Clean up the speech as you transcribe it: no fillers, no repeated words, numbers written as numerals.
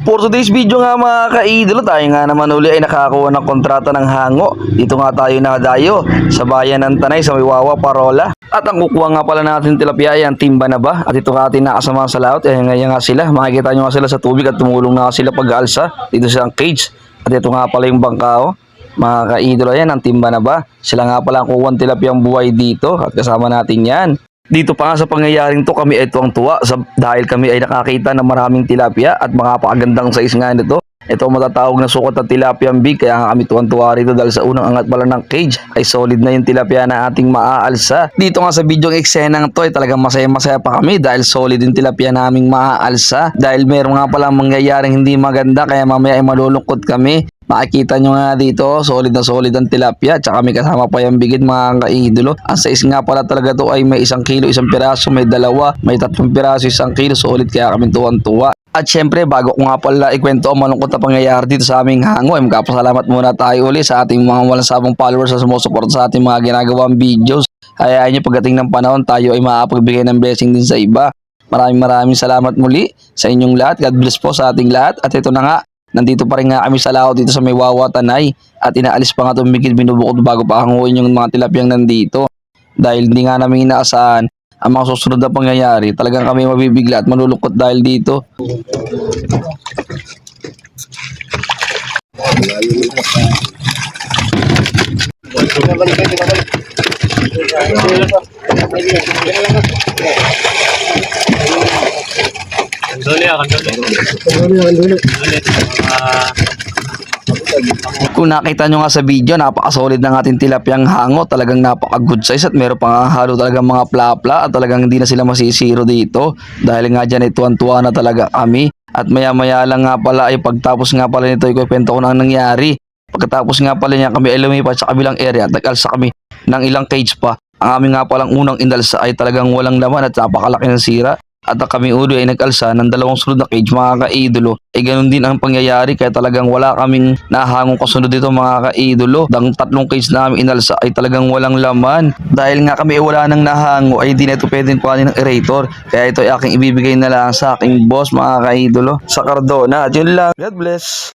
For today's video nga mga kaidolo, tayo nga naman uli ay nakakuha ng kontrata ng hango. Dito nga tayo nakadayo sa bayan ng Tanay sa Wiwawa, Parola. At ang kukuha nga pala natin tilapia ay ang timba na ba? At ito nga atin nakasama sa laot. Ngayon nga sila, makikita nyo nga sila sa tubig at tumulong na sila pag-alsa dito sa cage. At ito nga pala yung bangkao. Mga kaidolo, yan ang timba na ba? Sila nga pala ang kukuha ng tilapiang buhay dito at kasama natin yan. Dito pa nga sa pangyayaring to kami ay tuwang-tuwa dahil kami ay nakakita ng maraming tilapia at mga pakagandang size nga nito. Ito matatawag na sukat ng tilapiang big, kaya nga kami tuwang-tuwa rito dahil sa unang angat pala ng cage ay solid na yung tilapia na ating maaalsa. Dito nga sa video ng eksenang to ay talagang masaya-masaya pa kami dahil solid yung tilapia naming maaalsa. Dahil meron nga pala mangyayaring hindi maganda kaya mamaya ay malulungkot kami. Makikita nyo nga dito, solid na solid ang tilapia. Tsaka may kasama pa yung bigid mga kaidolo. Ang size nga pala talaga to ay may 1 kilo, 1 piraso, may 2, may 3 piraso, 1 kilo. Solid kaya kami tuwan-tuwa. At syempre, bago ko nga pala ikwento ang malungkot na pangyayari dito sa aming hango, ay magpapasalamat muna tayo uli sa ating mga walang sabong followers na sumusuporta sa ating mga ginagawang videos. Hayaan nyo pagdating ng panahon, tayo ay makapagbigay ng blessing din sa iba. Maraming salamat muli sa inyong lahat. God bless po sa ating lahat. At ito na nga, nandito pa rin nga kami sa laot dito sa may Wiwawa, Tanay. At inaalis pa nga itong bigid binubukod bago pa hanguin yung mga tilapiyang nandito. Dahil hindi nga namin inaasahan ang mga susunod na pangyayari. Talagang kami mabibigla at malulungkot dahil dito. Kung nakita nyo nga sa video, napakasolid ng ating tilapiyang hango. Talagang napaka-good size at meron pa nga halo talagang mga plapla at talagang hindi na sila masisiro dito. Dahil nga dyan ay tuwan-tuwa na talaga kami. At maya-maya lang nga pala ay pagtapos nga pala nito, ikukwento ko na ang nangyari. Pagkatapos nga pala niya kami ay lumipat sa kabilang area at nag-alsa kami ng ilang cage pa. Ang aming nga palang unang indalsa ay talagang walang laman at napakalaki ng sira. At kami uli ay nag-alsa ng 2 sunod na cage mga kaidolo. Ay ganun din ang pangyayari kaya talagang wala kaming nahangong kasunod dito mga kaidolo. Ang 3 cage na aming inalsa ay talagang walang laman. Dahil nga kami ay wala nang nahango ay hindi na ito pwedeng kuhanin ng aerator. Kaya ito ay aking ibibigay na lang sa aking boss mga kaidolo sa Cardona. At yun lang. God bless.